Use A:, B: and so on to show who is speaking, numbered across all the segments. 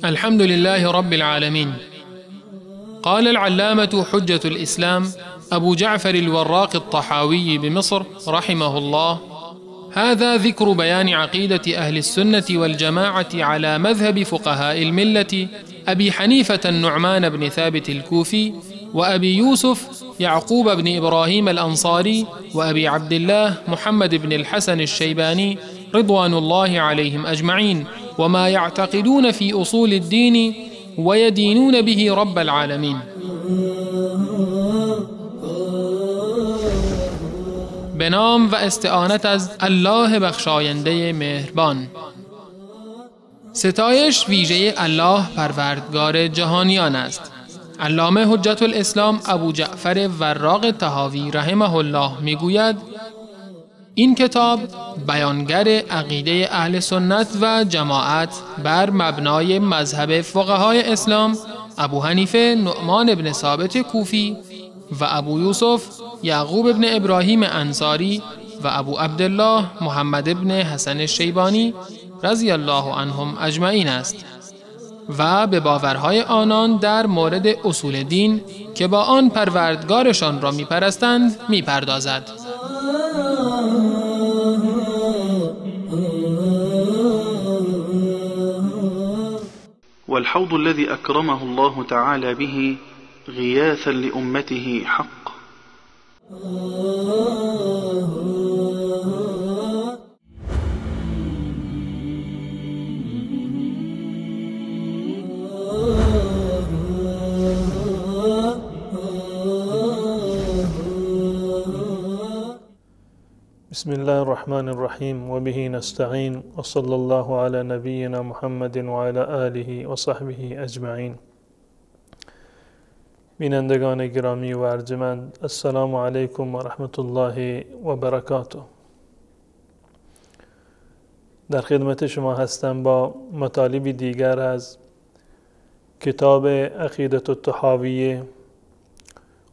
A: الحمد لله رب العالمين. قال العلامة حجة الإسلام أبو جعفر الوراق الطحاوي بمصر رحمه الله: هذا ذكر بيان عقيدة أهل السنة والجماعة على مذهب فقهاء الملة أبي حنيفة النعمان بن ثابت الكوفي، وأبي يوسف يعقوب بن إبراهيم الأنصاري، وأبي عبد الله محمد بن الحسن الشيباني رضوان الله عليهم أجمعين، وما يعتقدون في أصول الدين ويدينون به رب العالمين. به نام و استعانت از الله بخشاینده مهربان. ستایش ویژه الله پروردگار جهانیان است. علامه حجت الاسلام ابو جعفر وراق طحاوی رحمه الله میگوید: این کتاب بیانگر عقیده اهل سنت و جماعت بر مبنای مذهب فقهای اسلام ابو حنیفه نعمان بن ثابت کوفی و ابو یوسف یعقوب بن ابراهیم انصاری و ابو عبدالله محمد بن حسن الشیبانی رضی الله عنهم اجمعین است و به باورهای آنان در مورد اصول دین که با آن پروردگارشان را میپرستند میپردازد.
B: والحوض الذي أكرمه الله تعالى به غياثا لأمته حق.
C: بسم الله الرحمن الرحیم و به نستعین و صلی الله علی نبینا محمد و علی آله و صحبه اجمعین. بینندگان گرامی و ارجمند، السلام علیکم و رحمت الله و برکاته. در خدمت شما هستم با مطالب دیگر از کتاب عقیدة الطحاویه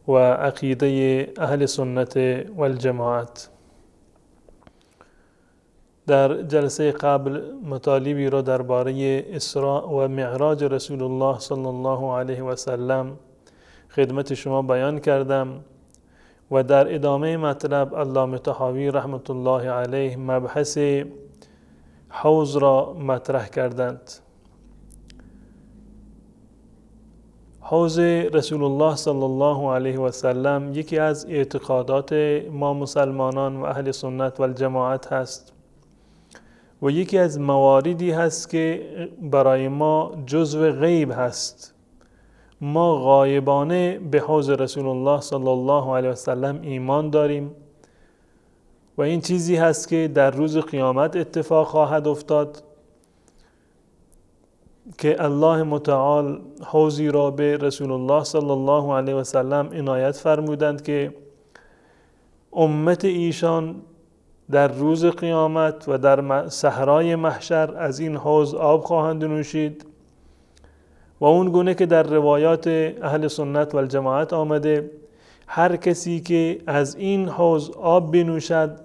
C: و عقیده اهل سنت و الجماعت. در جلسه قبل مطالبی را درباره اسراء و معراج رسول الله صلی الله علیه و سلم خدمت شما بیان کردم و در ادامه مطلب علامه طحاوی رحمت الله علیه مبحث حوض را مطرح کردند. حوض رسول الله صلی الله علیه و سلم یکی از اعتقادات ما مسلمانان و اهل سنت و الجماعت هست و یکی از مواردی هست که برای ما جزو غیب هست. ما غایبانه به حوض رسول الله صلی الله علیه و سلم ایمان داریم و این چیزی هست که در روز قیامت اتفاق خواهد افتاد که الله متعال حوضی را به رسول الله صلی الله علیه و سلم عنایت فرمودند که امت ایشان در روز قیامت و در صحرای محشر از این حوض آب خواهند نوشید و اون گونه که در روایات اهل سنت و الجماعت آمده هر کسی که از این حوض آب بنوشد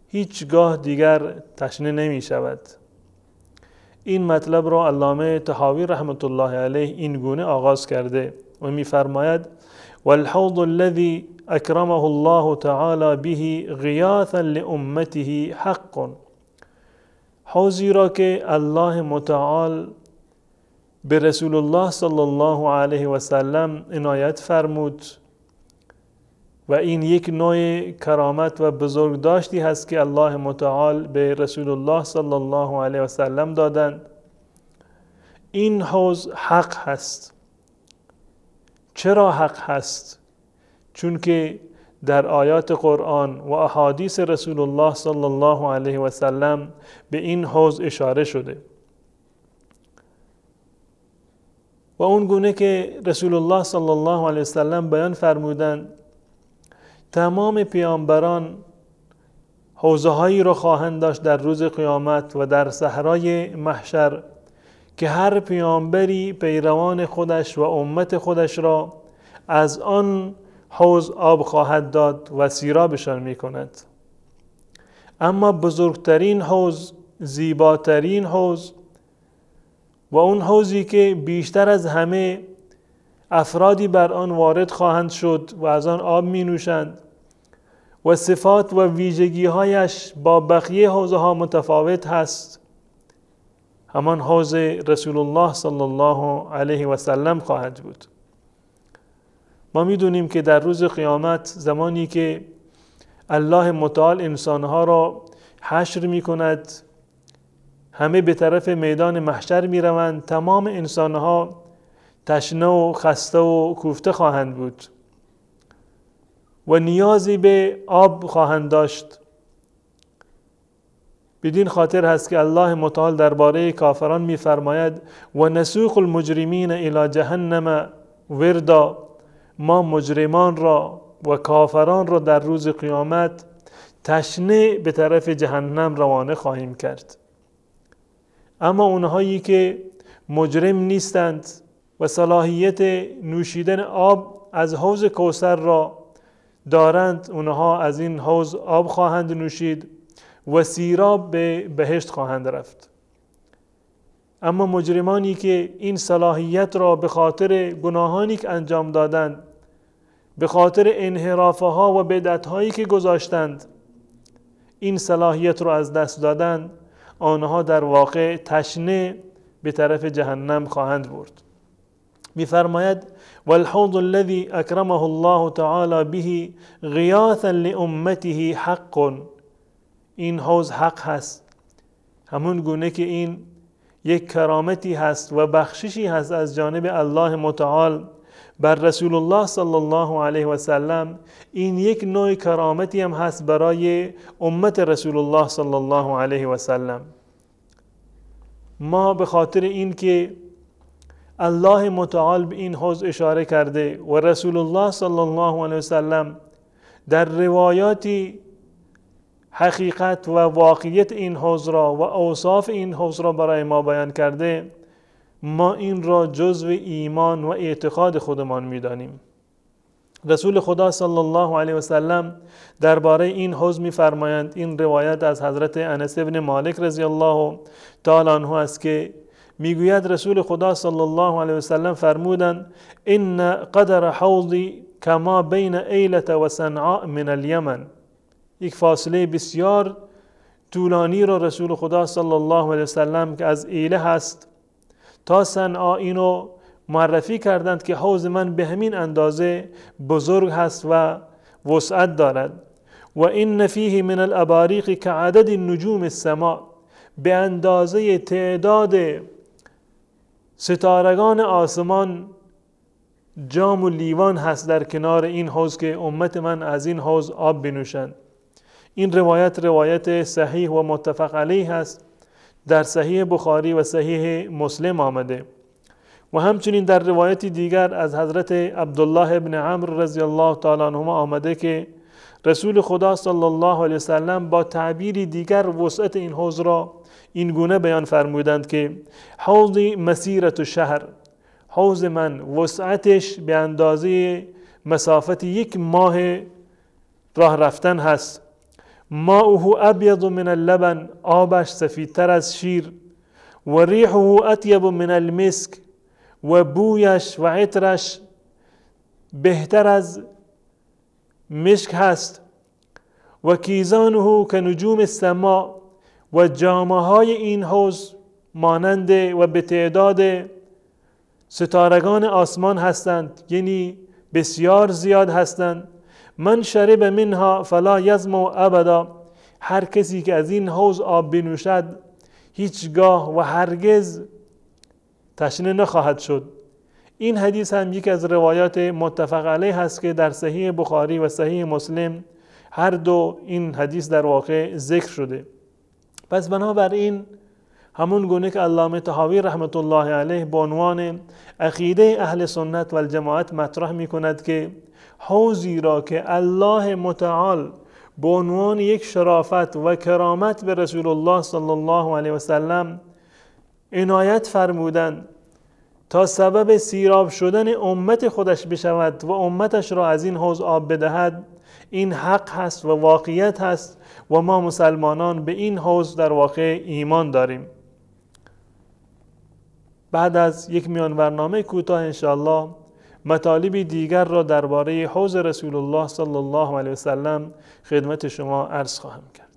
C: هیچگاه دیگر تشنه نمی شود. این مطلب را علامه طحاوی رحمت الله علیه این گونه آغاز کرده و می فرماید: والحوض الذي اکرمه الله تعالی به غیاثا لامته حق. حوضی را که الله متعال به رسول الله صلی الله علیه و سلم عنایت فرمود و این یک نوع کرامت و بزرگداشتی هست که الله متعال به رسول الله صلی الله علیه و سلم دادند. این حوض حق هست. چرا حق هست؟ چون که در آیات قرآن و احادیث رسول الله صلی الله علیه و سلم به این حوض اشاره شده و اون گونه که رسول الله صلی الله علیه و سلم بیان فرمودند تمام پیامبران حوضه هایی را خواهند داشت در روز قیامت و در صحرای محشر که هر پیامبری پیروان خودش و امت خودش را از آن حوض آب خواهد داد و سیرابشان می کند. اما بزرگترین حوض، زیباترین حوض و اون حوضی که بیشتر از همه افرادی بر آن وارد خواهند شد و از آن آب می نوشند و صفات و ویژگی‌هایش با بقیه حوضها متفاوت هست، همان حوض رسول الله صلی الله علیه و سلم خواهد بود. ما میدونیم که در روز قیامت زمانی که الله متعال انسانها را حشر می کند، همه به طرف میدان محشر می روند، تمام انسانها تشنه و خسته و کوفته خواهند بود و نیازی به آب خواهند داشت. بدین خاطر هست که الله متعال درباره کافران می فرماید و نسوق المجرمین الی جهنم وردا، ما مجرمان را و کافران را در روز قیامت تشنه به طرف جهنم روانه خواهیم کرد. اما اونهایی که مجرم نیستند و صلاحیت نوشیدن آب از حوض کوثر را دارند، اونها از این حوض آب خواهند نوشید و سیراب به بهشت خواهند رفت. اما مجرمانی که این صلاحیت را به خاطر گناهانی که انجام دادند، به خاطر انحرافها و بدعتهایی که گذاشتند، این صلاحیت را از دست دادند، آنها در واقع تشنه به طرف جهنم خواهند برد. می‌فرماید والحوض الذي اکرمه الله تعالی به غیاثا لامته حق، این حوض حق هست، همون گونه که این یک کرامتی هست و بخششی هست از جانب الله متعال بر رسول الله صلی الله علیه و سلم. این یک نوع کرامتی هم هست برای امت رسول الله صلی الله علیه و سلم. ما به خاطر این که الله متعال به این حوض اشاره کرده و رسول الله صلی الله علیه و سلم در روایاتی حقیقت و واقعیت این حوض را و اوصاف این حوض را برای ما بیان کرده، ما این را جزو ایمان و اعتقاد خودمان می‌دانیم. رسول خدا صلی الله علیه و سلم درباره این حوض می‌فرمایند، این روایت از حضرت انس بن مالک رضی الله تعالی عنه است که میگوید رسول خدا صلی الله علیه و سلم فرمودند ان قدر حوضی کما بین ایلة و صنعاء من الیمن، یک فاصله بسیار طولانی را رسول خدا صلی الله علیه و سلم که از ایله هست تا صنعاء اینو معرفی کردند که حوض من به همین اندازه بزرگ هست و وسعت دارد. و این فیه من الاباریق کعدد نجوم السماء، به اندازه تعداد ستارگان آسمان جام و لیوان هست در کنار این حوض که امت من از این حوض آب بنوشند. این روایت صحیح و متفق علیه هست، در صحیح بخاری و صحیح مسلم آمده. و همچنین در روایت دیگر از حضرت عبدالله ابن عمرو رضی الله تعالی عنهما آمده که رسول خدا صلی الله علیه وسلم با تعبیری دیگر وسعت این حوض را این گونه بیان فرمودند که حوضی مسیرت شهر، حوض من وسعتش به اندازه مسافت یک ماه راه رفتن هست. ماؤه ابیض من اللبن، آبش سفیدتر از شیر. و ریحه اطیب من المسک، و بویش و عطرش بهتر از مشک هست. و کیزانه کنجوم السماء، و جامه های این حوض مانند و به تعداد ستارگان آسمان هستند، یعنی بسیار زیاد هستند. من شرب منها فلا یظمأ ابدا، هر کسی که از این حوض آب بنوشد هیچگاه و هرگز تشنه نخواهد شد. این حدیث هم یک از روایات متفق علیه هست که در صحیح بخاری و صحیح مسلم هر دو این حدیث در واقع ذکر شده. پس بنابراین همون گونه که علامه طحاوی رحمت الله علیه به عنوان عقیده اهل سنت و الجماعت مطرح می کند که حوضی را که الله متعال به عنوان یک شرافت و کرامت به رسول الله صلی الله علیه و سلم عنایت فرمودند تا سبب سیراب شدن امت خودش بشود و امتش را از این حوض آب بدهد، این حق هست و واقعیت هست و ما مسلمانان به این حوض در واقع ایمان داریم. بعد از یک میان برنامه کوتاه انشاءالله مطالبی دیگر را درباره حوض رسول الله صلی الله علیه وسلم خدمت شما عرض خواهم کرد.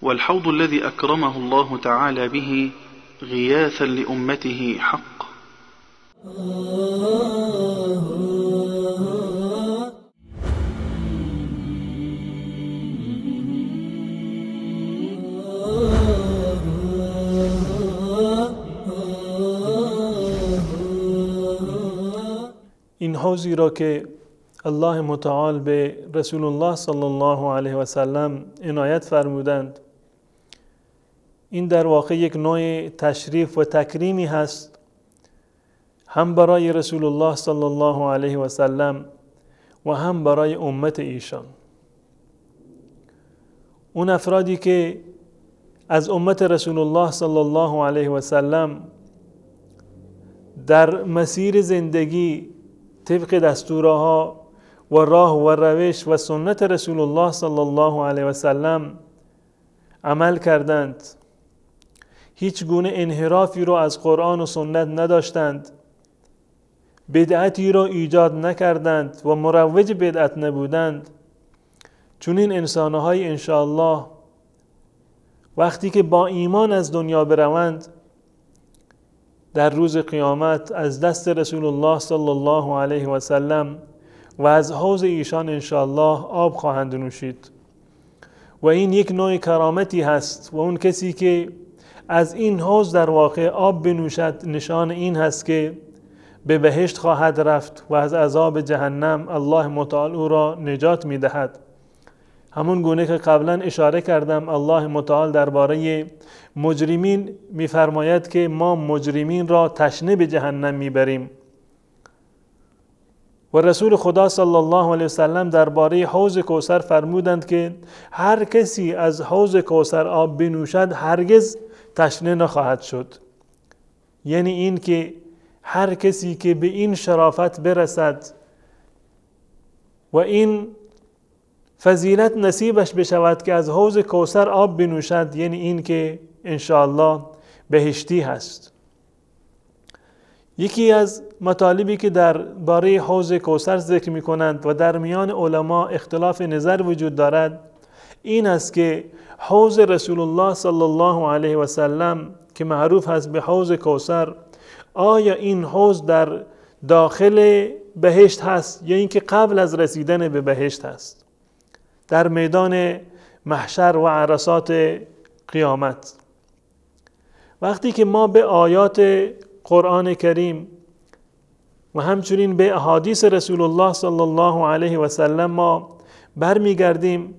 B: والحوض الذي أكرمه الله تعالى به غياثا لأمته حق.
C: این حوضی را که الله متعال به رسول الله صلی الله علیه و سلم عنایت فرمودند، این در واقع یک نوع تشریف و تکریمی هست، هم برای رسول الله صلی الله علیه و سلم و هم برای امت ایشان. اون افرادی که از امت رسول الله صلی الله علیه و سلم در مسیر زندگی طبق دستورها و راه و روش و سنت رسول الله صلی الله علیه و سلم عمل کردند، هیچ گونه انحرافی رو از قرآن و سنت نداشتند، بدعتی رو ایجاد نکردند و مروج بدعت نبودند، چون این انسان‌های انشاءالله وقتی که با ایمان از دنیا بروند در روز قیامت از دست رسول الله صلی الله علیه و سلم و از حوض ایشان انشاءالله آب خواهند نوشید و این یک نوع کرامتی هست و اون کسی که از این حوض در واقع آب بنوشد نشان این هست که به بهشت خواهد رفت و از عذاب جهنم الله متعال او را نجات میدهد. همون گونه که قبلا اشاره کردم الله متعال درباره مجرمین میفرماید که ما مجرمین را تشنه به جهنم میبریم و رسول خدا صلی الله علیه وسلم درباره حوض کوثر فرمودند که هر کسی از حوض کوثر آب بنوشد هرگز تشنه نخواهد شد. یعنی این که هر کسی که به این شرافت برسد و این فضیلت نصیبش بشود که از حوض کوثر آب بنوشد، یعنی این که انشاءالله بهشتی هست. یکی از مطالبی که درباره حوض کوثر ذکر می کنند و در میان علما اختلاف نظر وجود دارد این است که حوض رسول الله صلی الله علیه و سلم که معروف هست به حوض کوثر، آیا این حوض در داخل بهشت هست یا اینکه قبل از رسیدن به بهشت هست در میدان محشر و عرصات قیامت؟ وقتی که ما به آیات قرآن کریم و همچنین به احادیث رسول الله صلی الله علیه و سلم ما برمیگردیم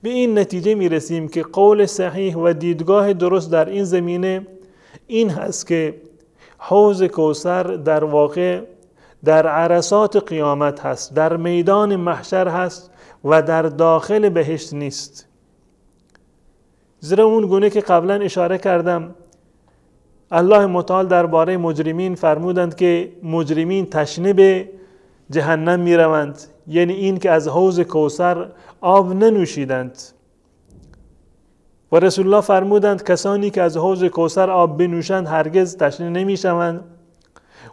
C: به این نتیجه میرسیم که قول صحیح و دیدگاه درست در این زمینه این هست که حوض کوثر در واقع در عرصات قیامت هست، در میدان محشر هست و در داخل بهشت نیست. زیرا اون گونه که قبلا اشاره کردم الله متعال درباره مجرمین فرمودند که مجرمین تشنه به جهنم می روند، یعنی این که از حوض کوثر آب ننوشیدند. و رسول الله فرمودند کسانی که از حوض کوثر آب بنوشند هرگز تشنه نمی شوند.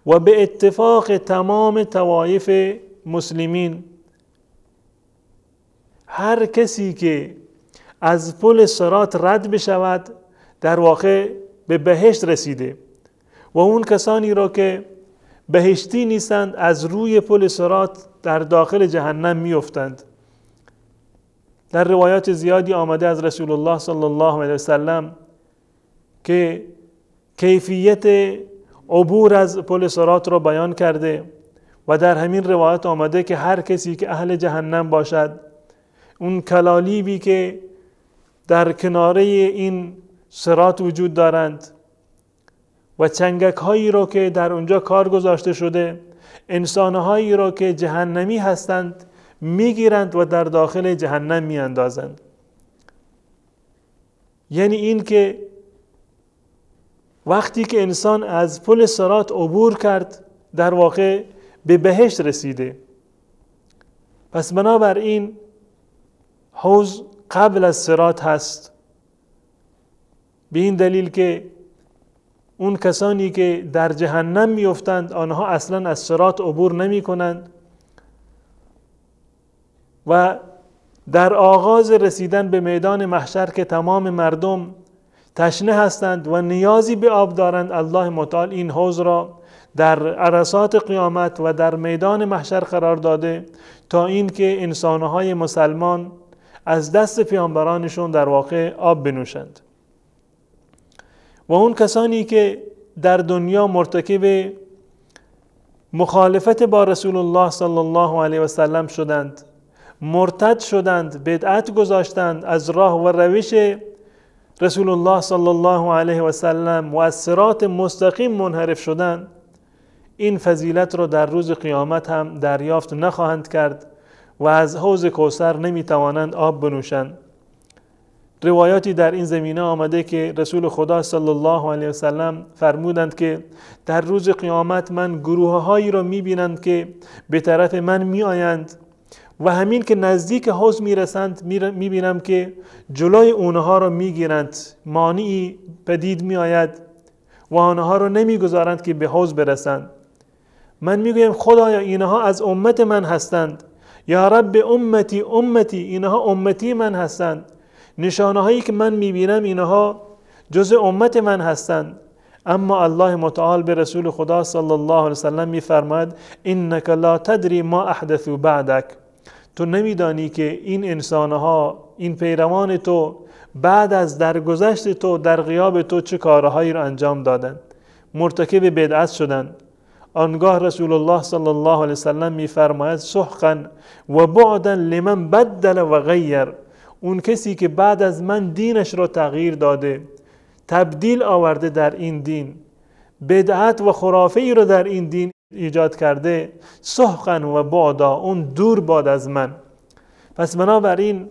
C: و به اتفاق تمام طوایف مسلمین هر کسی که از پل صراط رد بشود در واقع به بهشت رسیده و اون کسانی را که بهشتی نیستند از روی پل صراط در داخل جهنم میافتند. در روایات زیادی آمده از رسول الله صلی الله علیه وسلم که کیفیت عبور از پل صراط را بیان کرده و در همین روایت آمده که هر کسی که اهل جهنم باشد اون کلالیبی که در کناره این صراط وجود دارند و چنگک هایی را که در اونجا کار گذاشته شده انسانهایی را که جهنمی هستند میگیرند و در داخل جهنم میاندازند. یعنی این که وقتی که انسان از پل صراط عبور کرد در واقع به بهشت رسیده. پس بنابراین حوض قبل از صراط هست، به این دلیل که اون کسانی که در جهنم میافتند آنها اصلا از صراط عبور نمی کنند و در آغاز رسیدن به میدان محشر که تمام مردم تشنه هستند و نیازی به آب دارند، الله متعال این حوض را در عرصات قیامت و در میدان محشر قرار داده تا این که انسانهای مسلمان از دست پیامبرانشون در واقع آب بنوشند. و اون کسانی که در دنیا مرتکب مخالفت با رسول الله صلی الله علیه و سلم شدند، مرتد شدند، بدعت گذاشتند، از راه و روش رسول الله صلی الله علیه و سلم و از صراط مستقیم منحرف شدند، این فضیلت را در روز قیامت هم دریافت نخواهند کرد و از حوض کوثر نمیتوانند آب بنوشند. روایاتی در این زمینه آمده که رسول خدا صلی الله علیه و سلم فرمودند که در روز قیامت من گروه هایی را میبینند که به طرف من میآیند و همین که نزدیک حوض میرسند میبینم که جلوی اونها را میگیرند، مانعی پدید میآید و آنها را نمیگذارند که به حوض برسند. من میگویم خدایا اینها از امت من هستند، یا رب امتی امتی، اینها امتی من هستند، نشانه هایی که من میبینم اینها جز امت من هستند. اما الله متعال به رسول خدا صلی الله علیه وسلم میفرماید انک لا تدری ما احدثوا بعدک، تو نمیدانی که این انسانها، این پیروان تو بعد از درگذشت تو در غیاب تو چه کارهایی را انجام دادند، مرتکب بدعت شدند. آنگاه رسول الله صلی الله علیه وسلم میفرماید سحقا و بعدا لمن بدل و غیر، اون کسی که بعد از من دینش را تغییر داده، تبدیل آورده در این دین، بدعت و خرافه ای را در این دین ایجاد کرده، سحقا و بعدا، اون دور باد از من. پس بنابراین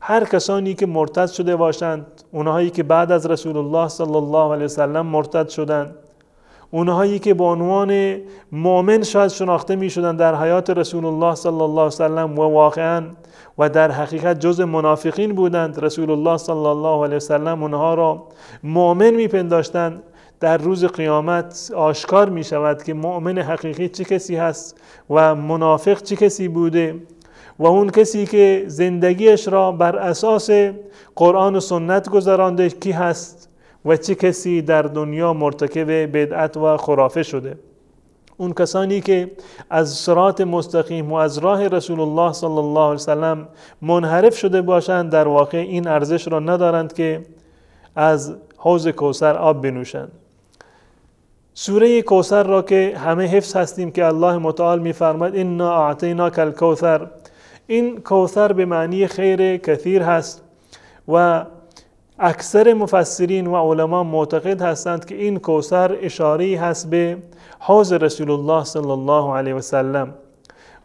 C: هر کسانی که مرتد شده باشند، اونهایی که بعد از رسول الله صلی الله علیه وسلم مرتد شدند، اونهایی که به عنوان مؤمن شاید شناخته می شدند در حیات رسول الله صلی الله علیه وسلم و واقعا و در حقیقت جز منافقین بودند، رسول الله صلی الله علیه وسلم اونها را مؤمن می پنداشتند، در روز قیامت آشکار می شود که مؤمن حقیقی چه کسی هست و منافق چه کسی بوده و اون کسی که زندگیش را بر اساس قرآن و سنت گذرانده کی هست و چه کسی در دنیا مرتکب بدعت و خرافه شده. اون کسانی که از صراط مستقیم و از راه رسول الله صلی الله علیه وسلم منحرف شده باشند، در واقع این ارزش را ندارند که از حوض کوثر آب بنوشند. سوره کوثر را که همه حفظ هستیم که الله متعال می‌فرماید انا اعطیناک الکوثر، این کوثر به معنی خیر کثیر هست و اکثر مفسرین و علما معتقد هستند که این کوثر اشاره‌ای هست به حوض رسول الله صلی الله علیه و سلم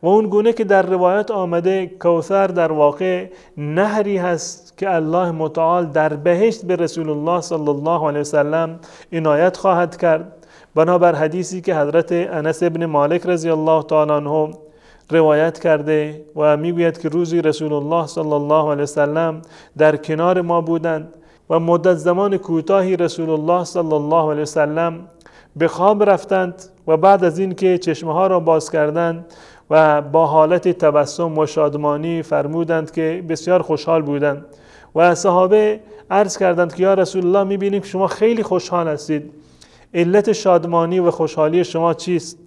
C: و اون گونه که در روایت آمده کوثر در واقع نهری هست که الله متعال در بهشت به رسول الله صلی الله علیه و سلم عنایت خواهد کرد، بنابر حدیثی که حضرت انس ابن مالک رضی الله تعالی عنه روایت کرده و میگوید که روزی رسول الله صلی الله علیه وسلم در کنار ما بودند و مدت زمان کوتاهی رسول الله صلی الله علیه وسلم به خواب رفتند و بعد از این که چشمه ها را باز کردند و با حالت تبسم و شادمانی فرمودند که بسیار خوشحال بودند و صحابه عرض کردند که یا رسول الله میبینیم که شما خیلی خوشحال هستید، علت شادمانی و خوشحالی شما چیست؟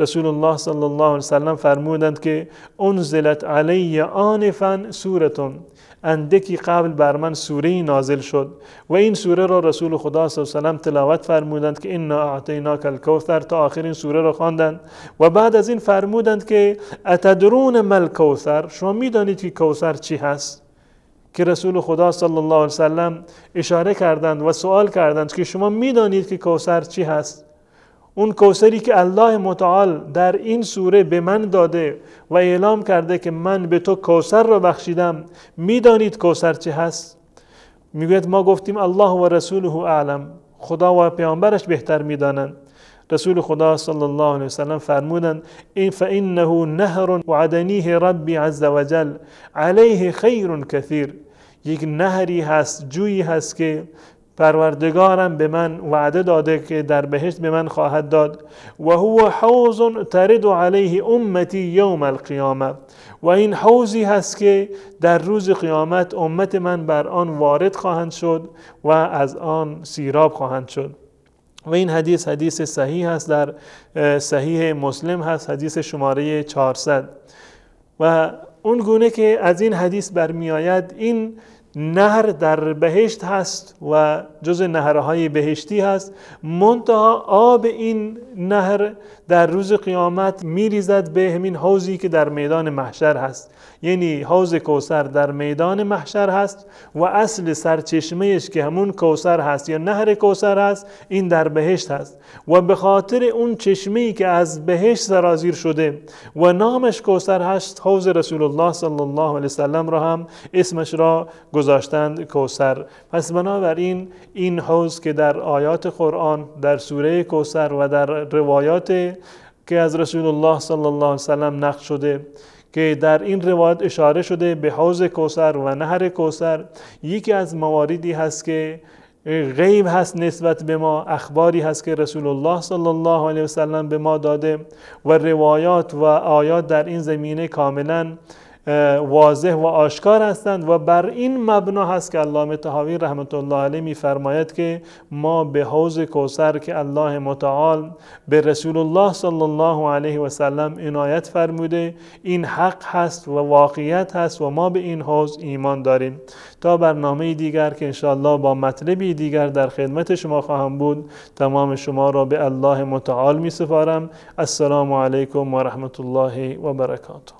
C: رسول الله صلی الله علیه وسلم فرمودند که انزلت علی آنفا سورتون، اندکی قبل بر من سوره‌ای نازل شد و این سوره را رسول خدا صلی الله علیه وسلم تلاوت فرمودند که انا اعطیناک الکوثر تا آخر این سوره را خواندند و بعد از این فرمودند که اتدرون ما الکوثر، شما میدانید که کوثر چی هست؟ که رسول خدا صلی الله علیه وسلم اشاره کردند و سوال کردند که شما میدانید که کوثر چی هست؟ اون کوثری که الله متعال در این سوره به من داده و اعلام کرده که من به تو کوثر را بخشیدم، میدانید کوثر چه هست؟ میگوید ما گفتیم الله و رسوله اعلم، خدا و پیامبرش بهتر میدانند. رسول خدا صلی الله علیه وسلم فرمودند فإنه نهر وعدنیه ربی عز وجل علیه خیر کثیر، یک نهری هست، جویی هست که پروردگارم به من وعده داده که در بهشت به من خواهد داد. و هو حوض ترد علیه امتی یوم القیامه، و این حوضی هست که در روز قیامت امت من بر آن وارد خواهند شد و از آن سیراب خواهند شد. و این حدیث صحیح هست، در صحیح مسلم هست، حدیث شماره 400. و اون گونه که از این حدیث برمی آید این نهر در بهشت هست و جز نهرهای بهشتی هست، منتها آب این نهر در روز قیامت میریزد به همین حوضی که در میدان محشر هست. یعنی حوض کوثر در میدان محشر هست و اصل سرچشمهش که همون کوثر هست یا نهر کوثر هست این در بهشت هست. و به خاطر اون چشمه‌ای که از بهشت سرازیر شده و نامش کوثر هست، حوض رسول الله صلی الله علیه وسلم را هم اسمش را گذاشتند کوثر. پس بنابراین این حوض که در آیات قرآن در سوره کوثر و در روایات که از رسول الله صلی الله علیه وسلم نقل شده که در این روایت اشاره شده به حوض کوثر و نهر کوثر، یکی از مواردی هست که غیب هست نسبت به ما، اخباری هست که رسول الله صلی الله علیه وسلم به ما داده و روایات و آیات در این زمینه کاملا واضح و آشکار هستند. و بر این مبنا هست که علامه طحاوی رحمت الله علیه می‌فرماید که ما به حوض کوثر که الله متعال به رسول الله صلی الله علیه و سلم عنایت فرموده این حق هست و واقعیت هست و ما به این حوض ایمان داریم. تا برنامه دیگر که انشاءالله با مطلبی دیگر در خدمت شما خواهم بود، تمام شما را به الله متعال می‌سپارم. السلام علیکم و رحمت الله و برکاته.